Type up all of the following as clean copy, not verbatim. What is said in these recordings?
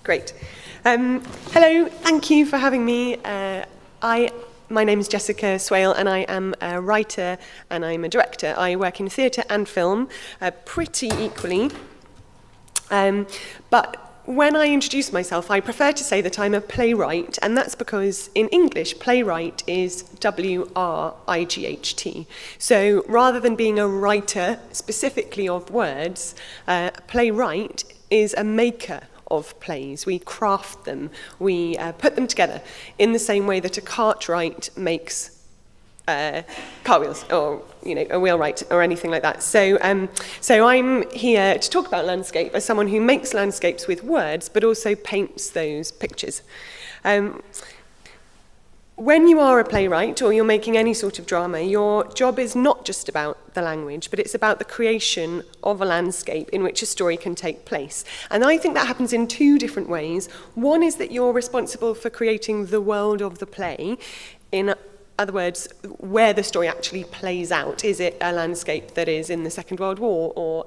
Great. Hello, thank you for having me. My name is Jessica Swale, and I am a writer and I'm a director. I work in theatre and film pretty equally. But when I introduce myself, I prefer to say that I'm a playwright, and that's because in English, playwright is W-R-I-G-H-T. So rather than being a writer specifically of words, playwright is a maker of plays. We craft them, we put them together in the same way that a cartwright makes cartwheels, or a wheelwright, or anything like that. So I'm here to talk about landscape as someone who makes landscapes with words, but also paints those pictures. When you are a playwright, or you're making any sort of drama, your job is not just about the language, but it's about the creation of a landscape in which a story can take place. And I think that happens in two different ways. One is that you're responsible for creating the world of the play. In other words, where the story actually plays out. Is it a landscape that is in the Second World War or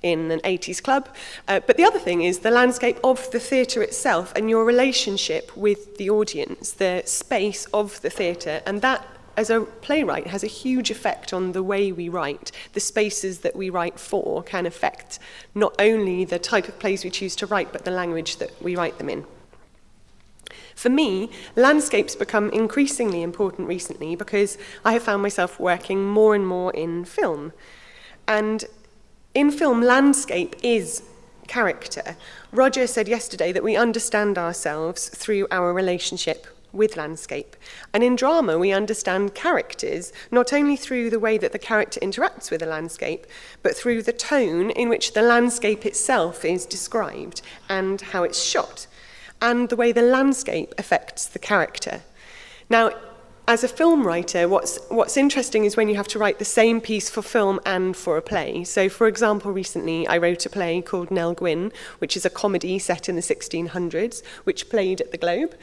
in an 80s club? But the other thing is the landscape of the theatre itself and your relationship with the audience, the space of the theatre, and that, as a playwright, has a huge effect on the way we write. The spaces that we write for can affect not only the type of plays we choose to write, but the language that we write them in. For me, landscapes become increasingly important recently because I have found myself working more and more in film. And in film, landscape is character. Roger said yesterday that we understand ourselves through our relationship with landscape. And in drama, we understand characters not only through the way that the character interacts with the landscape, but through the tone in which the landscape itself is described and how it's shot, and the way the landscape affects the character. Now, as a film writer, what's interesting is when you have to write the same piece for film and for a play. So, for example, recently I wrote a play called Nell Gwyn, which is a comedy set in the 1600s, which played at the Globe,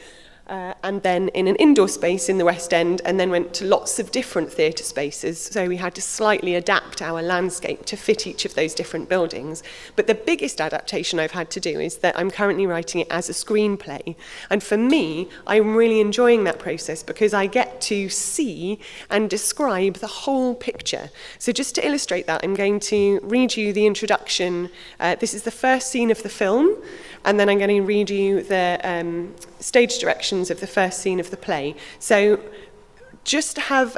and then in an indoor space in the West End, and then went to lots of different theatre spaces. So we had to slightly adapt our landscape to fit each of those different buildings. But the biggest adaptation I've had to do is that I'm currently writing it as a screenplay. And for me, I'm really enjoying that process because I get to see and describe the whole picture. So just to illustrate that, I'm going to read you the introduction. This is the first scene of the film, and then I'm going to read you the stage directions of the first scene of the play. So just to have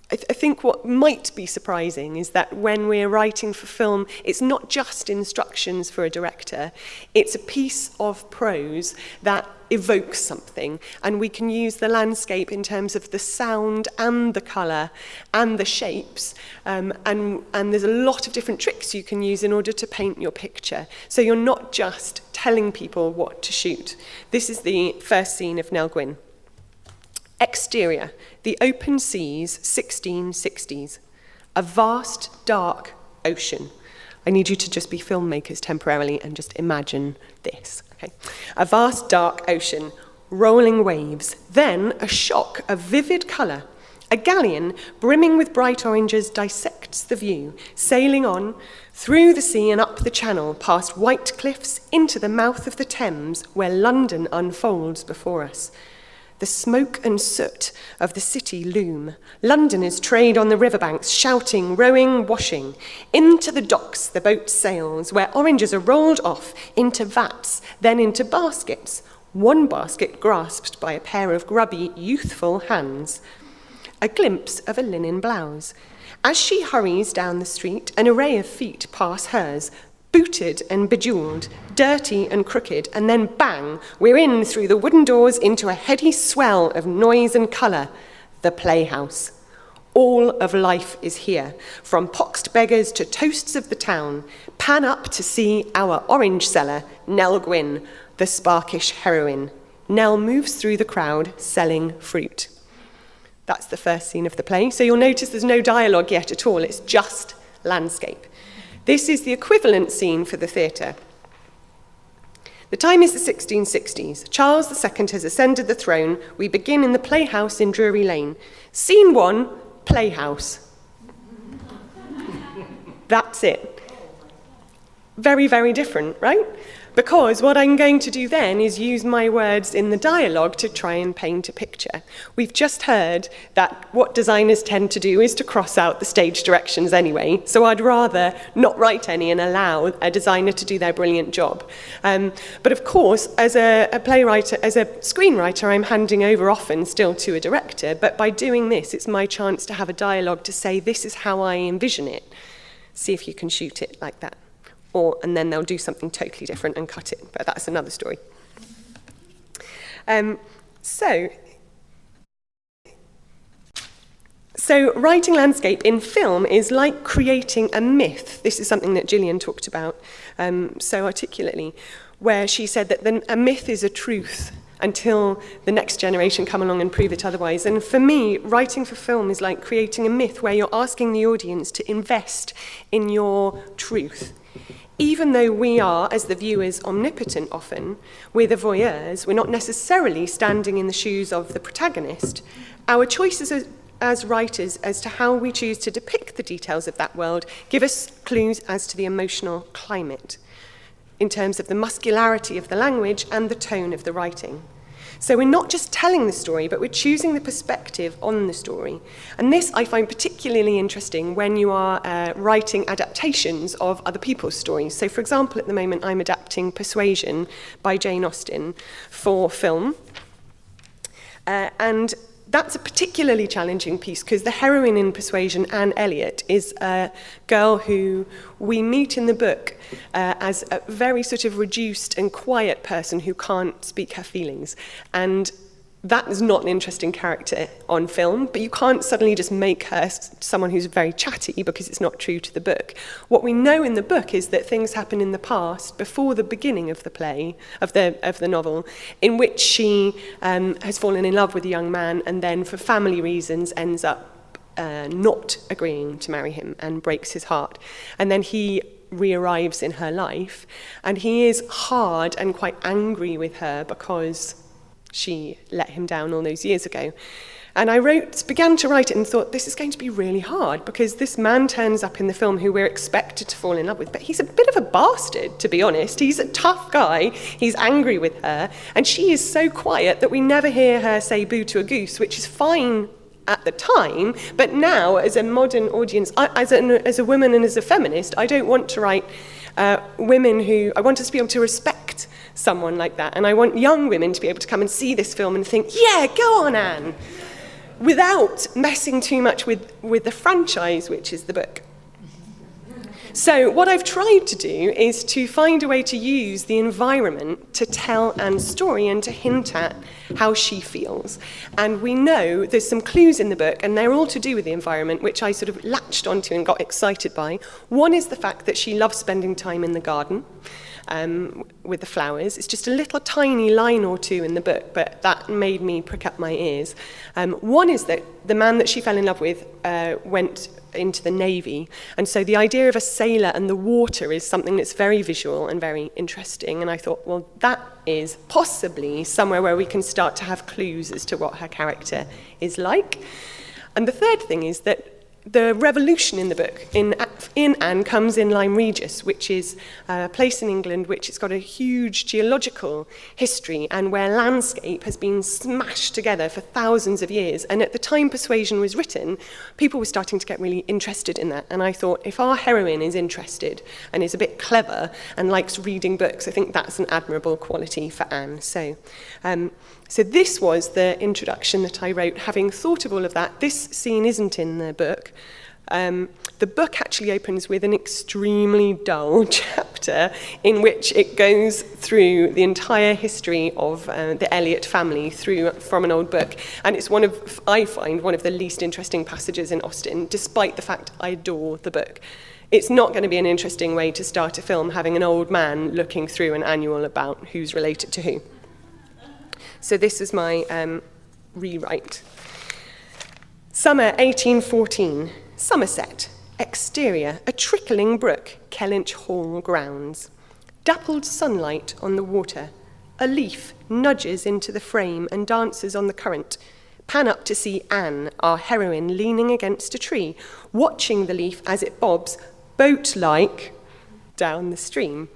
I think what might be surprising is that when we're writing for film, it's not just instructions for a director, it's a piece of prose that evokes something, and we can use the landscape in terms of the sound and the colour and the shapes, and there's a lot of different tricks you can use in order to paint your picture. So you're not just telling people what to shoot. This is the first scene of Nell Gwyn. Exterior, the open seas, 1660s. A vast, dark ocean. I need you to just be filmmakers temporarily and just imagine this. Okay. A vast, dark ocean, rolling waves, then a shock of vivid colour. A galleon brimming with bright oranges dissects the view, sailing on through the sea and up the channel, past white cliffs into the mouth of the Thames, where London unfolds before us. The smoke and soot of the city loom. Londoners trade on the riverbanks, shouting, rowing, washing. Into the docks the boat sails, where oranges are rolled off into vats, then into baskets. One basket grasped by a pair of grubby, youthful hands. A glimpse of a linen blouse. As she hurries down the street, an array of feet pass hers, booted and bejewelled, dirty and crooked, and then bang, we're in through the wooden doors into a heady swell of noise and colour, the playhouse. All of life is here, from poxed beggars to toasts of the town. Pan up to see our orange seller, Nell Gwyn, the sparkish heroine. Nell moves through the crowd selling fruit. That's the first scene of the play. So you'll notice there's no dialogue yet at all, it's just landscape. This is the equivalent scene for the theatre. The time is the 1660s. Charles II has ascended the throne. We begin in the playhouse in Drury Lane. Scene 1, playhouse. That's it. Very, very different, right? Because what I'm going to do then is use my words in the dialogue to try and paint a picture. We've just heard that what designers tend to do is to cross out the stage directions anyway, so I'd rather not write any and allow a designer to do their brilliant job. But of course, as a playwright, as a screenwriter, I'm handing over often still to a director, but by doing this, it's my chance to have a dialogue to say, this is how I envision it. See if you can shoot it like that. And then they'll do something totally different and cut it, but that's another story. So writing landscape in film is like creating a myth. This is something that Gillian talked about so articulately, where she said that a myth is a truth until the next generation come along and prove it otherwise. And for me, writing for film is like creating a myth where you're asking the audience to invest in your truth. Even though we are, as the viewers, omnipotent often, we're the voyeurs, we're not necessarily standing in the shoes of the protagonist, our choices as writers as to how we choose to depict the details of that world give us clues as to the emotional climate in terms of the muscularity of the language and the tone of the writing. So we're not just telling the story, but we're choosing the perspective on the story. And this I find particularly interesting when you are writing adaptations of other people's stories. So for example, at the moment, I'm adapting Persuasion by Jane Austen for film. And that's a particularly challenging piece because the heroine in Persuasion, Anne Elliot, is a girl who we meet in the book as a very sort of reduced and quiet person who can't speak her feelings. And that is not an interesting character on film, but you can't suddenly just make her someone who's very chatty because it's not true to the book. What we know in the book is that things happen in the past, before the beginning of the play, of the novel, in which she has fallen in love with a young man and then, for family reasons, ends up not agreeing to marry him and breaks his heart. And then he re-arrives in her life, and he is hard and quite angry with her because she let him down all those years ago. And I began to write it and thought, this is going to be really hard because this man turns up in the film who we're expected to fall in love with, but he's a bit of a bastard, to be honest. He's a tough guy, he's angry with her, and she is so quiet that we never hear her say boo to a goose, which is fine at the time, but now as a modern audience, as a woman and as a feminist, I don't want to write women who, I want us to be able to respect someone like that, and I want young women to be able to come and see this film and think, yeah, go on, Anne, without messing too much with the franchise, which is the book. So what I've tried to do is to find a way to use the environment to tell Anne's story and to hint at how she feels. And we know there's some clues in the book, and they're all to do with the environment, which I sort of latched onto and got excited by. One is the fact that she loves spending time in the garden with the flowers. It's just a little tiny line or two in the book, but that made me prick up my ears. One is that the man that she fell in love with went into the Navy, and so the idea of a sailor and the water is something that's very visual and very interesting, and I thought, well, that is possibly somewhere where we can start to have clues as to what her character is like. And the third thing is that the revolution in the book in Anne comes in Lyme Regis, which is a place in England which has got a huge geological history and where landscape has been smashed together for thousands of years. And at the time Persuasion was written, people were starting to get really interested in that. And I thought, if our heroine is interested and is a bit clever and likes reading books, I think that's an admirable quality for Anne. So this was the introduction that I wrote, having thought of all of that. This scene isn't in the book. The book actually opens with an extremely dull chapter in which it goes through the entire history of the Elliot family from an old book. And it's I find, one of the least interesting passages in Austen, despite the fact I adore the book. It's not going to be an interesting way to start a film, having an old man looking through an annual about who's related to who. So this is my rewrite. Summer 1814, Somerset. Exterior, a trickling brook, Kellynch Hall grounds. Dappled sunlight on the water. A leaf nudges into the frame and dances on the current. Pan up to see Anne, our heroine, leaning against a tree, watching the leaf as it bobs, boat-like, down the stream.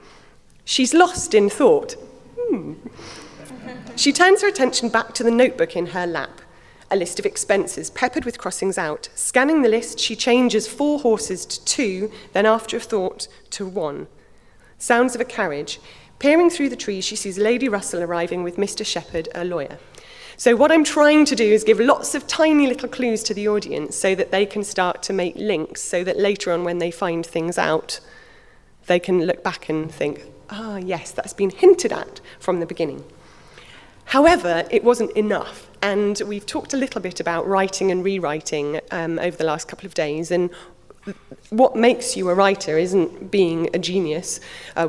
She's lost in thought. She turns her attention back to the notebook in her lap, a list of expenses peppered with crossings out. Scanning the list, she changes 4 horses to 2, then after a thought to 1. Sounds of a carriage. Peering through the trees, she sees Lady Russell arriving with Mr. Shepherd, a lawyer. So what I'm trying to do is give lots of tiny little clues to the audience so that they can start to make links, so that later on when they find things out, they can look back and think, ah, yes, that's been hinted at from the beginning. However, it wasn't enough, and we've talked a little bit about writing and rewriting over the last couple of days, and what makes you a writer isn't being a genius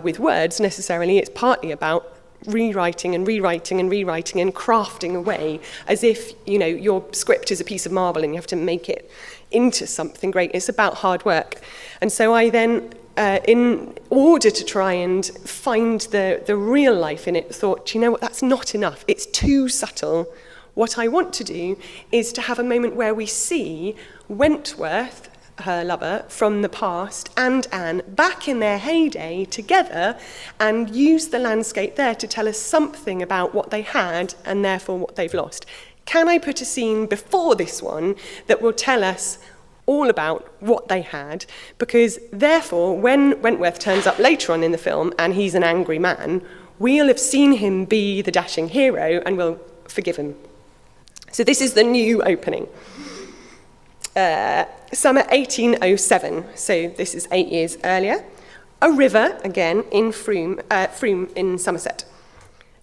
with words necessarily. It's partly about rewriting and rewriting and rewriting and crafting away as if, you know, your script is a piece of marble and you have to make it into something great. It's about hard work. And so I then, in order to try and find the real life in it, thought, you know what, that's not enough. It's too subtle. What I want to do is to have a moment where we see Wentworth, her lover, from the past, and Anne back in their heyday together, and use the landscape there to tell us something about what they had and therefore what they've lost. Can I put a scene before this one that will tell us all about what they had? Because therefore, when Wentworth turns up later on in the film and he's an angry man, we'll have seen him be the dashing hero and we'll forgive him. So this is the new opening. Summer 1807, so this is 8 years earlier. A river, again, in Frome in Somerset.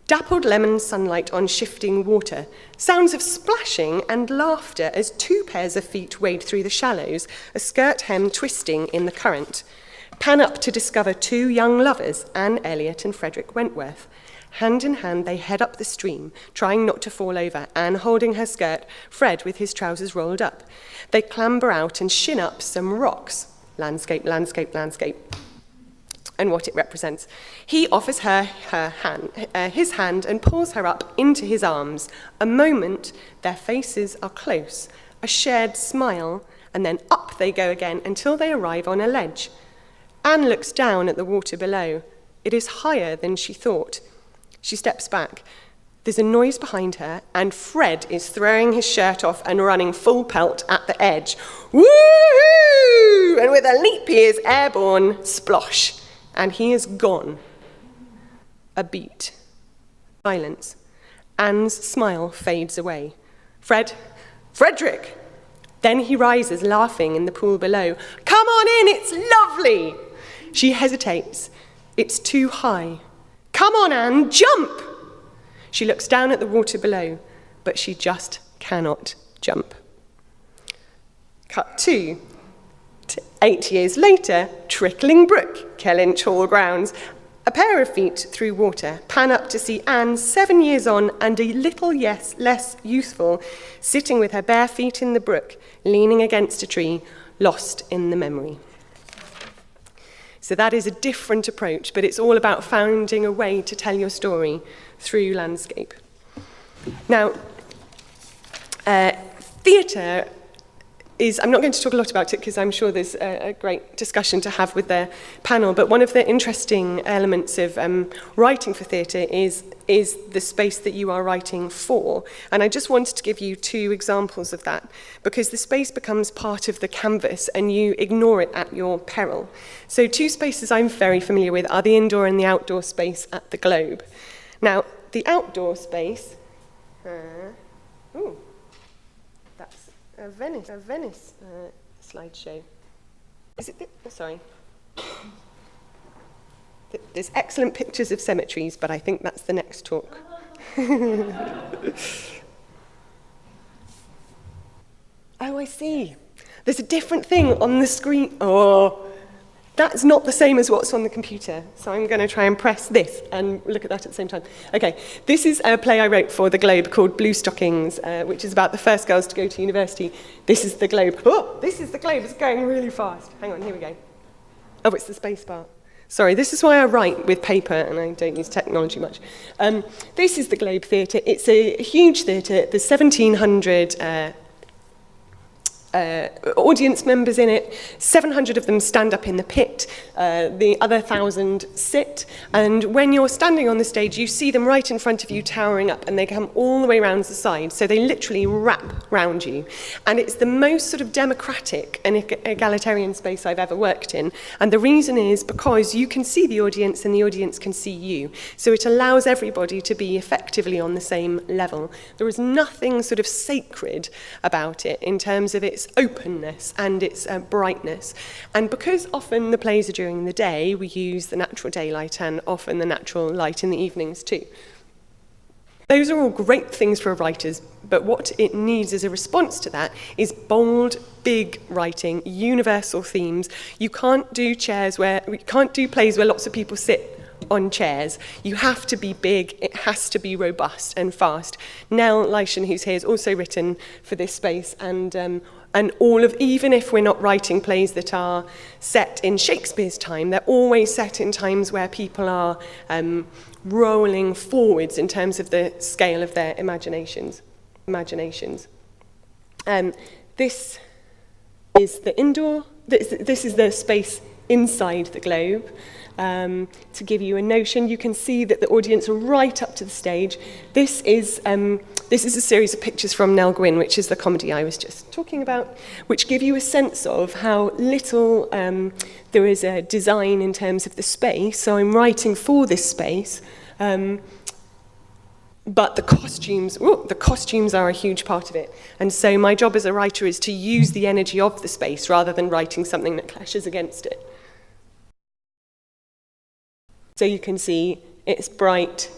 Dappled lemon sunlight on shifting water. Sounds of splashing and laughter as 2 pairs of feet wade through the shallows, a skirt hem twisting in the current. Pan up to discover 2 young lovers, Anne Elliot and Frederick Wentworth. Hand in hand, they head up the stream, trying not to fall over, Anne holding her skirt, Fred with his trousers rolled up. They clamber out and shin up some rocks. Landscape, landscape, landscape. And what it represents. He offers her his hand and pulls her up into his arms. A moment, their faces are close, a shared smile, and then up they go again until they arrive on a ledge. Anne looks down at the water below. It is higher than she thought. She steps back. There's a noise behind her, and Fred is throwing his shirt off and running full pelt at the edge. Woo-hoo! And with a leap, he is airborne, splosh, and he is gone. A beat. Silence. Anne's smile fades away. Frederick! Then he rises, laughing in the pool below. Come on in, it's lovely! She hesitates. It's too high. Come on, Anne, jump! She looks down at the water below, but she just cannot jump. Cut to 8 years later, Trickling Brook, Kellynch Hall grounds. A pair of feet through water, pan up to see Anne 7 years on and a little less youthful, sitting with her bare feet in the brook, leaning against a tree, lost in the memory. So that is a different approach, but it's all about finding a way to tell your story through landscape. Now, theatre is, I'm not going to talk a lot about it because I'm sure there's a great discussion to have with the panel, but one of the interesting elements of writing for theatre is the space that you are writing for. And I just wanted to give you 2 examples of that, because the space becomes part of the canvas and you ignore it at your peril. So 2 spaces I'm very familiar with are the indoor and the outdoor space at the Globe. Now, the outdoor space, that's a Venice slideshow. Is it? Sorry. There's excellent pictures of cemeteries, but I think that's the next talk. Oh, I see. There's a different thing on the screen. Oh, that's not the same as what's on the computer. So I'm going to try and press this and look at that at the same time. Okay, this is a play I wrote for the Globe called Blue Stockings, which is about the first girls to go to university. This is the Globe. Oh, this is the Globe. It's going really fast. Hang on, here we go. Oh, it's the space bar. Sorry, this is why I write with paper and I don't use technology much. This is the Globe Theatre. It's a huge theatre. There's 1,700 audience members in it. 700 of them stand up in the pit, the other 1,000 sit, and when you're standing on the stage, you see them right in front of you towering up, and they come all the way around the side, so they literally wrap round you. And it's the most sort of democratic and egalitarian space I've ever worked in, and the reason is because you can see the audience and the audience can see you, so it allows everybody to be effectively on the same level. There is nothing sort of sacred about it in terms of its openness and its brightness. And because often the plays are during the day, we use the natural daylight and often the natural light in the evenings too. Those are all great things for writers, but what it needs as a response to that is bold, big writing, universal themes. You can't do plays where lots of people sit on chairs. You have to be big, it has to be robust and fast. Nell Leishan, who's here, has also written for this space, and even if we're not writing plays that are set in Shakespeare's time, they're always set in times where people are rolling forwards in terms of the scale of their imaginations. This is the indoor, this is the space inside the globe. To give you a notion, you can see that the audience are right up to the stage. This is a series of pictures from Nell Gwyn, which is the comedy I was just talking about, which give you a sense of how little there is a design in terms of the space. So I'm writing for this space, but the costumes are a huge part of it. And so my job as a writer is to use the energy of the space rather than writing something that clashes against it. So you can see it's bright.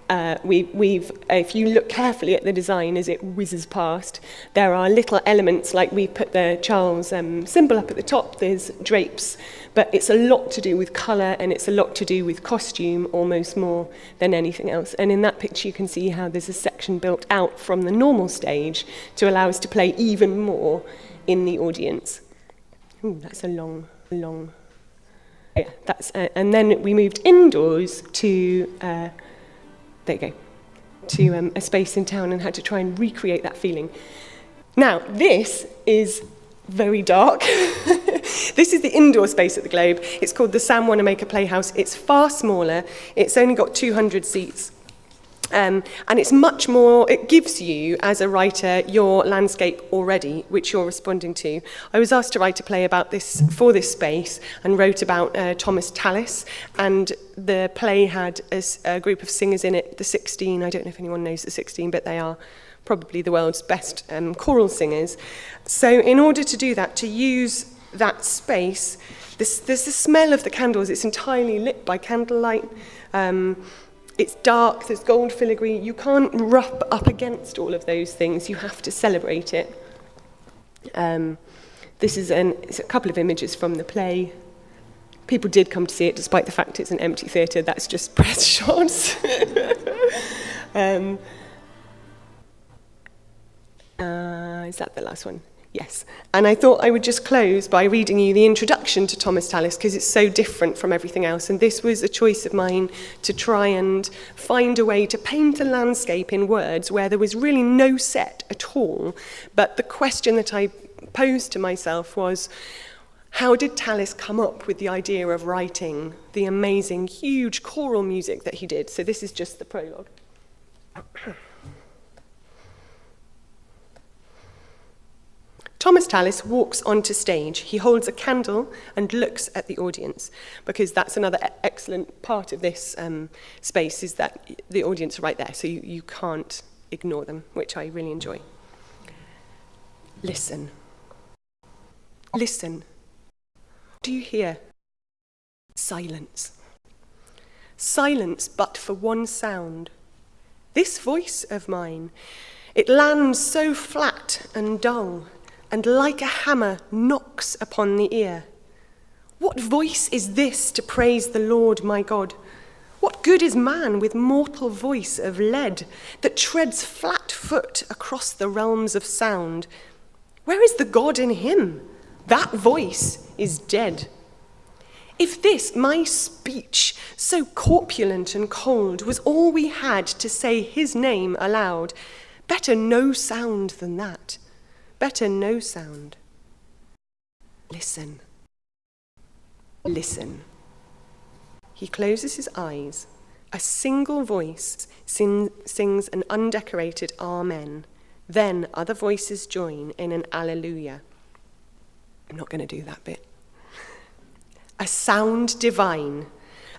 If you look carefully at the design as it whizzes past, there are little elements, like we put the Charles symbol up at the top, there's drapes, but it's a lot to do with colour and it's a lot to do with costume, almost more than anything else. And in that picture you can see how there's a section built out from the normal stage to allow us to play even more in the audience. Ooh, that's a long. Yeah, and then we moved indoors to, there you go, to a space in town and had to try and recreate that feeling. Now, this is very dark. This is the indoor space at the Globe. It's called the Wanamaker Playhouse. It's far smaller. It's only got 200 seats. And it's much more, it gives you, as a writer, your landscape already, which you're responding to. I was asked to write a play about this, for this space, and wrote about Thomas Tallis, and the play had a group of singers in it, the 16, I don't know if anyone knows the 16, but they are probably the world's best choral singers. So in order to do that, to use that space, there's the smell of the candles, it's entirely lit by candlelight. It's dark, there's gold filigree. You can't rub up against all of those things. You have to celebrate it. This is it's a couple of images from the play. People did come to see it, despite the fact it's an empty theatre. That's just press shots. Is that the last one? Yes. And I thought I would just close by reading you the introduction to Thomas Tallis, because it's so different from everything else. And this was a choice of mine to try and find a way to paint a landscape in words where there was really no set at all. But the question that I posed to myself was, how did Tallis come up with the idea of writing the amazing, huge choral music that he did? So this is just the prologue. Thomas Tallis walks onto stage. He holds a candle and looks at the audience, because that's another excellent part of this space, is that the audience are right there, so you can't ignore them, which I really enjoy. Listen. Listen. Do you hear? Silence. Silence, but for one sound. This voice of mine, it lands so flat and dull, and like a hammer knocks upon the ear. What voice is this to praise the Lord my God? What good is man with mortal voice of lead that treads flat foot across the realms of sound? Where is the God in him? That voice is dead. If this, my speech, so corpulent and cold, was all we had to say his name aloud, better no sound than that. better no sound. Listen. Listen. He closes his eyes. A single voice sings an undecorated Amen. Then other voices join in an Alleluia. I'm not going to do that bit. A sound divine.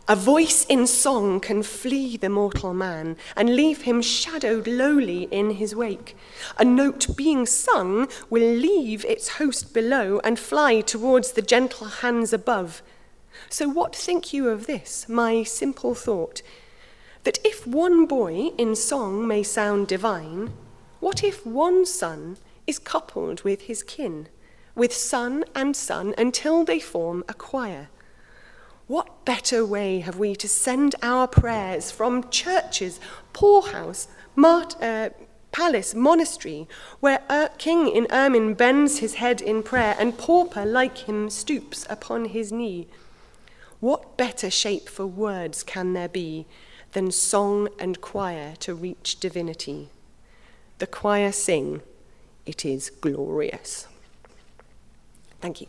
A voice in song can flee the mortal man and leave him shadowed lowly in his wake. A note being sung will leave its host below and fly towards the gentle hands above. So what think you of this, my simple thought? That if one boy in song may sound divine, what if one son is coupled with his kin, with son and son until they form a choir? What better way have we to send our prayers from churches, poorhouse, palace, monastery, where king in ermine bends his head in prayer and pauper like him stoops upon his knee? What better shape for words can there be than song and choir to reach divinity? The choir sing, it is glorious. Thank you.